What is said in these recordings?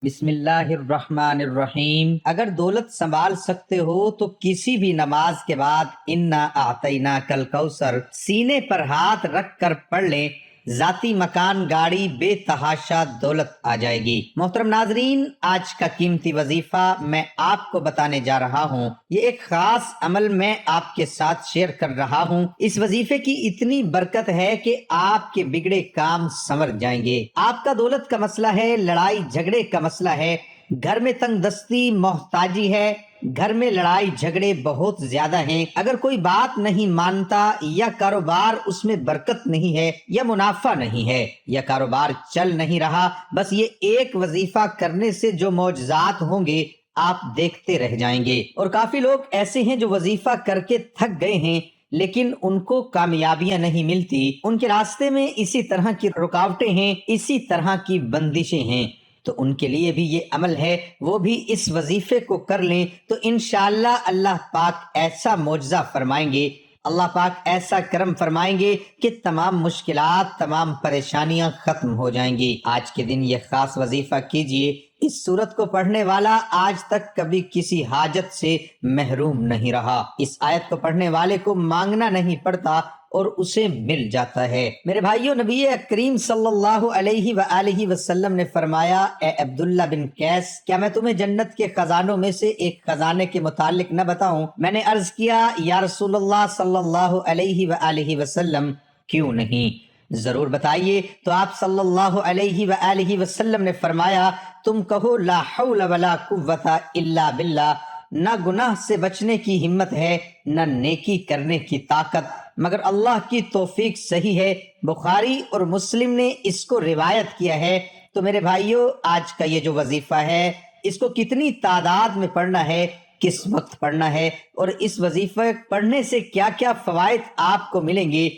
بسم اللہ الرحمن الرحیم۔ اگر دولت سنبھال سکتے ہو تو کسی بھی نماز کے بعد انا اعطیناک الکوثر سینے پر ہاتھ رکھ کر پڑھ لیں، ذاتی مکان، گاڑی، بے تحاشا دولت آ جائے گی۔ محترم ناظرین، آج کا قیمتی وظیفہ میں آپ کو بتانے جا رہا ہوں۔ یہ ایک خاص عمل میں آپ کے ساتھ شیئر کر رہا ہوں۔ اس وظیفے کی اتنی برکت ہے کہ آپ کے بگڑے کام سنور جائیں گے۔ آپ کا دولت کا مسئلہ ہے، لڑائی جھگڑے کا مسئلہ ہے، گھر میں تنگ دستی، محتاجی ہے، گھر میں لڑائی جھگڑے بہت زیادہ ہیں، اگر کوئی بات نہیں مانتا، یا کاروبار اس میں برکت نہیں ہے، یا منافع نہیں ہے، یا کاروبار چل نہیں رہا، بس یہ ایک وظیفہ کرنے سے جو معجزات ہوں گے آپ دیکھتے رہ جائیں گے۔ اور کافی لوگ ایسے ہیں جو وظیفہ کر کے تھک گئے ہیں لیکن ان کو کامیابیاں نہیں ملتی، ان کے راستے میں اسی طرح کی رکاوٹیں ہیں، اسی طرح کی بندشیں ہیں، تو ان کے لیے بھی یہ عمل ہے، وہ بھی اس وظیفے کو کر لیں تو انشاءاللہ اللہ پاک ایسا معجزہ فرمائیں گے، اللہ پاک ایسا کرم فرمائیں گے کہ تمام مشکلات، تمام پریشانیاں ختم ہو جائیں گی۔ آج کے دن یہ خاص وظیفہ کیجئے۔ اس سورت کو پڑھنے والا آج تک کبھی کسی حاجت سے محروم نہیں رہا۔ اس آیت کو پڑھنے والے کو مانگنا نہیں پڑتا اور اسے مل جاتا ہے۔ میرے بھائیو، نبی کریم صلی اللہ علیہ وآلہ وسلم نے فرمایا، اے عبداللہ بن قیس، کیا میں تمہیں جنت کے خزانوں میں سے ایک خزانے کے متعلق نہ بتاؤں؟ میں نے عرض کیا، یا رسول اللہ صلی اللہ علیہ وآلہ وسلم، کیوں نہیں، ضرور بتائیے۔ تو آپ صلی اللہ علیہ وآلہ وسلم نے فرمایا، تم کہو لا حول ولا قوت الا باللہ، نہ گناہ سے بچنے کی ہمت ہے، نہ نیکی کرنے کی طاقت مگر اللہ کی توفیق صحیح ہے۔ بخاری اور مسلم نے اس کو روایت کیا ہے۔ تو میرے بھائیوں، آج کا یہ جو وظیفہ ہے، اس کو کتنی تعداد میں پڑھنا ہے، کس وقت پڑھنا ہے، اور اس وظیفے پڑھنے سے کیا کیا فوائد آپ کو ملیں گے،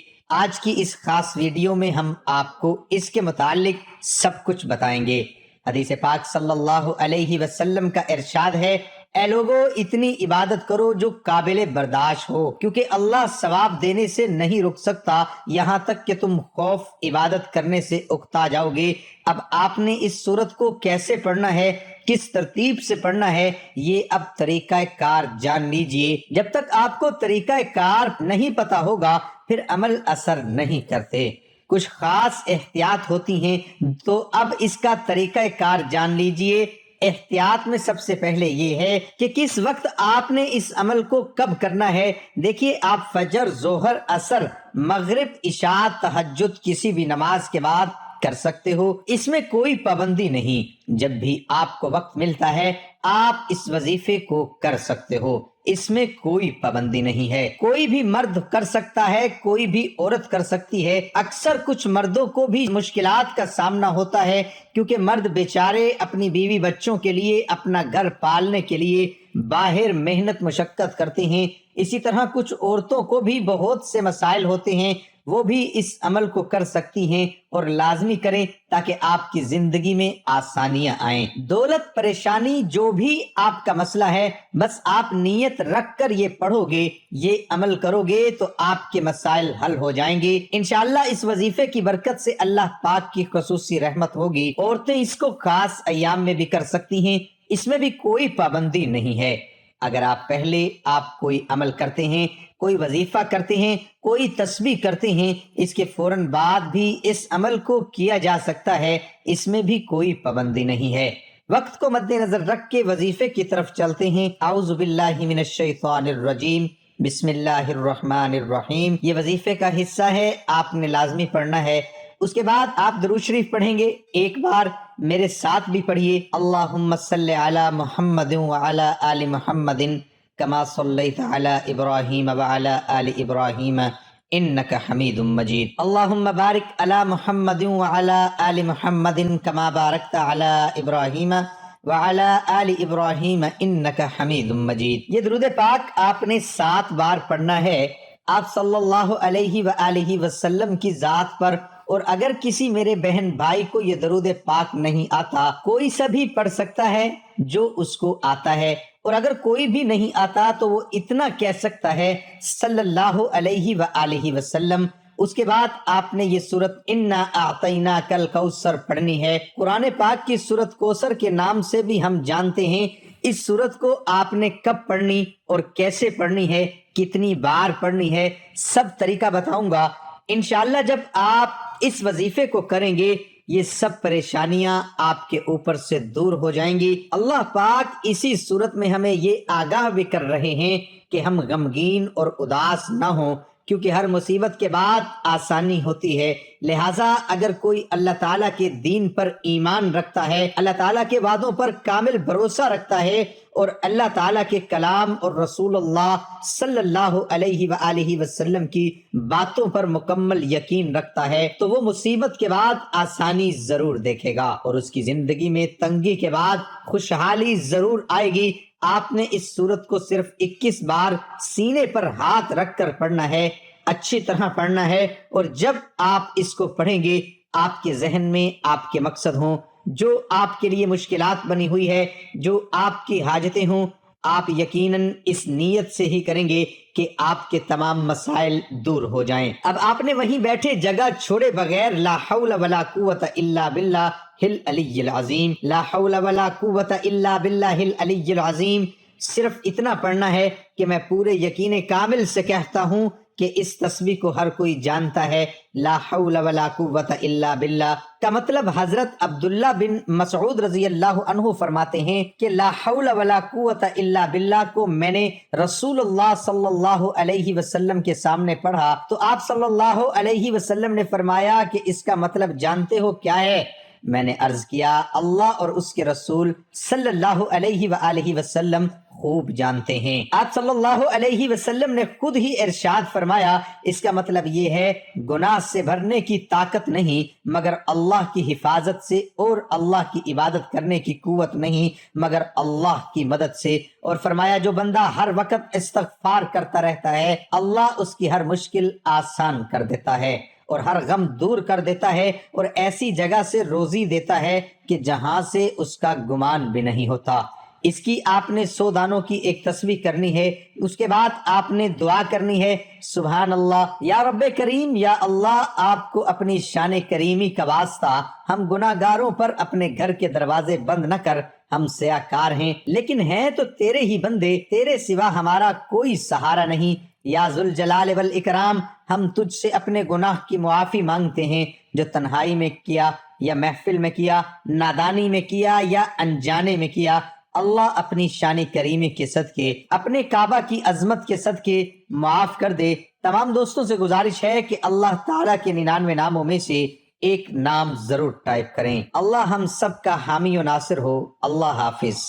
آج کی اس خاص ویڈیو میں ہم آپ کو اس کے متعلق سب کچھ بتائیں گے۔ حدیث پاک صلی اللہ علیہ وسلم کا ارشاد ہے، اے لوگو، اتنی عبادت کرو جو قابل برداشت ہو، کیونکہ اللہ ثواب دینے سے نہیں رک سکتا یہاں تک کہ تم خوف عبادت کرنے سے اکتا جاؤ گے۔ اب آپ نے اس سورت کو کیسے پڑھنا ہے، کس ترتیب سے پڑھنا ہے، یہ اب طریقہ کار جان لیجئے۔ جب تک آپ کو طریقہ کار نہیں پتا ہوگا پھر عمل اثر نہیں کرتے، کچھ خاص احتیاط ہوتی ہیں، تو اب اس کا طریقہ کار جان لیجئے۔ احتیاط میں سب سے پہلے یہ ہے کہ کس وقت آپ نے اس عمل کو کب کرنا ہے۔ دیکھیے، آپ فجر، ظہر، عصر، مغرب، عشاء، تہجد کسی بھی نماز کے بعد کر سکتے ہو، اس میں کوئی پابندی نہیں۔ جب بھی آپ کو وقت ملتا ہے آپ اس وظیفے کو کر سکتے ہو، اس میں کوئی پابندی نہیں ہے۔ کوئی بھی مرد کر سکتا ہے، کوئی بھی عورت کر سکتی ہے۔ اکثر کچھ مردوں کو بھی مشکلات کا سامنا ہوتا ہے، کیونکہ مرد بیچارے اپنی بیوی بچوں کے لیے، اپنا گھر پالنے کے لیے باہر محنت مشقت کرتے ہیں۔ اسی طرح کچھ عورتوں کو بھی بہت سے مسائل ہوتے ہیں، وہ بھی اس عمل کو کر سکتی ہیں، اور لازمی کریں تاکہ آپ کی زندگی میں آسانیاں آئیں۔ دولت، پریشانی، جو بھی آپ کا مسئلہ ہے، بس آپ نیت رکھ کر یہ پڑھو گے، یہ عمل کرو گے تو آپ کے مسائل حل ہو جائیں گے انشاءاللہ۔ اس وظیفے کی برکت سے اللہ پاک کی خصوصی رحمت ہوگی۔ عورتیں اس کو خاص ایام میں بھی کر سکتی ہیں، اس میں بھی کوئی پابندی نہیں ہے۔ اگر آپ پہلے کوئی عمل کرتے ہیں، کوئی وظیفہ کرتے ہیں، کوئی تسبیح کرتے ہیں، اس کے فوراً بعد بھی اس عمل کو کیا جا سکتا ہے، اس میں بھی کوئی پابندی نہیں ہے۔ وقت کو مد نظر رکھ کے وظیفے کی طرف چلتے ہیں۔ اعوذ باللہ من الشیطان الرجیم، بسم اللہ الرحمن الرحیم۔ یہ وظیفے کا حصہ ہے، آپ نے لازمی پڑھنا ہے۔ اس کے بعد آپ درود شریف پڑھیں گے، ایک بار میرے ساتھ بھی پڑھیے، اللہم صلی علی محمد وعلی آل محمد کما صلیت علی ابراہیم وعلی آل ابراہیم انک حمید مجید، اللہم بارک علی محمد وعلی آل محمد کما بارکت علی ابراہیم وعلی آل ابراہیم انک حمید مجید۔ یہ درود پاک آپ نے 7 بار پڑھنا ہے، آپ صلی اللہ علیہ وآلہ وسلم کی ذات پر۔ اور اگر کسی میرے بہن بھائی کو یہ درود پاک نہیں آتا، کوئی سا بھی پڑھ سکتا ہے جو اس کو آتا ہے، اور اگر کوئی بھی نہیں آتا تو وہ اتنا کہہ سکتا ہے صلی اللہ علیہ وآلہ وسلم۔ اس کے بعد آپ نے یہ سورت انا اعطیناک الکوثر پڑھنی ہے۔ قرآن پاک کی سورت کوثر کے نام سے بھی ہم جانتے ہیں۔ اس سورت کو آپ نے کب پڑھنی اور کیسے پڑھنی ہے، کتنی بار پڑھنی ہے، سب طریقہ بتاؤں گا انشاءاللہ۔ جب آپ اس وظیفے کو کریں گے یہ سب پریشانیاں آپ کے اوپر سے دور ہو جائیں گی۔ اللہ پاک اسی صورت میں ہمیں یہ آگاہ بھی کر رہے ہیں کہ ہم غمگین اور اداس نہ ہوں، کیونکہ ہر مصیبت کے بعد آسانی ہوتی ہے۔ لہٰذا اگر کوئی اللہ تعالیٰ کے دین پر ایمان رکھتا ہے، اللہ تعالیٰ کے وعدوں پر کامل بھروسہ رکھتا ہے اور اللہ تعالیٰ کے کلام اور رسول اللہ صلی اللہ علیہ وآلہ وسلم کی باتوں پر مکمل یقین رکھتا ہے، تو وہ مصیبت کے بعد آسانی ضرور دیکھے گا اور اس کی زندگی میں تنگی کے بعد خوشحالی ضرور آئے گی۔ آپ نے اس سورت کو صرف 21 بار سینے پر ہاتھ رکھ کر پڑھنا ہے، اچھی طرح پڑھنا ہے، اور جب آپ اس کو پڑھیں گے آپ کے ذہن میں آپ کے مقصد ہوں، جو آپ کے لیے مشکلات بنی ہوئی ہے، جو آپ کی حاجتیں ہوں، آپ یقیناً اس نیت سے ہی کریں گے کہ آپ کے تمام مسائل دور ہو جائیں۔ اب آپ نے وہیں بیٹھے جگہ چھوڑے بغیر لا حول ولا قوت الا باللہ العلی العظیم، لا حول ولا قوت الا باللہ العلی العظیم، صرف اتنا پڑھنا ہے کہ میں پورے یقین کامل سے کہتا ہوں کہ اس تسبیح کو ہر کوئی جانتا ہے۔ لا حول ولا قوت الا باللہ کا مطلب حضرت عبداللہ بن مسعود رضی اللہ عنہ فرماتے ہیں کہ لا حول ولا قوت الا باللہ کو میں نے رسول اللہ صلی اللہ علیہ وسلم کے سامنے پڑھا تو آپ صلی اللہ علیہ وسلم نے فرمایا کہ اس کا مطلب جانتے ہو کیا ہے؟ میں نے عرض کیا اللہ اور اس کے رسول صلی اللہ علیہ وآلہ وسلم خوب جانتے ہیں۔ آپ صلی اللہ علیہ وسلم نے خود ہی ارشاد فرمایا اس کا مطلب یہ ہے گناہ سے بھرنے کی طاقت نہیں مگر اللہ کی حفاظت سے، اور اللہ کی عبادت کرنے کی قوت نہیں مگر اللہ کی مدد سے، اور فرمایا جو بندہ ہر وقت استغفار کرتا رہتا ہے اللہ اس کی ہر مشکل آسان کر دیتا ہے اور ہر غم دور کر دیتا ہے اور ایسی جگہ سے روزی دیتا ہے کہ جہاں سے اس کا گمان بھی نہیں ہوتا۔ اس کی آپ نے 100 دانوں کی ایک تسبیح کرنی ہے۔ اس کے بعد آپ نے دعا کرنی ہے سبحان اللہ یا رب کریم، یا اللہ آپ کو اپنی شان کریمی کا واسطہ ہم گناہ گاروں پر اپنے گھر کے دروازے بند نہ کر، ہم سیاکار ہیں لیکن ہیں تو تیرے ہی بندے، تیرے سوا ہمارا کوئی سہارا نہیں۔ یا ذوالجلال والاکرام ہم تجھ سے اپنے گناہ کی معافی مانگتے ہیں جو تنہائی میں کیا یا محفل میں کیا، نادانی میں کیا یا انجانے میں کیا۔ اللہ اپنی شان کریمی کے صدقے، اپنے کعبہ کی عظمت کے صدقے معاف کر دے۔ تمام دوستوں سے گزارش ہے کہ اللہ تعالیٰ کے 99 ناموں میں سے ایک نام ضرور ٹائپ کریں۔ اللہ ہم سب کا حامی و ناصر ہو۔ اللہ حافظ۔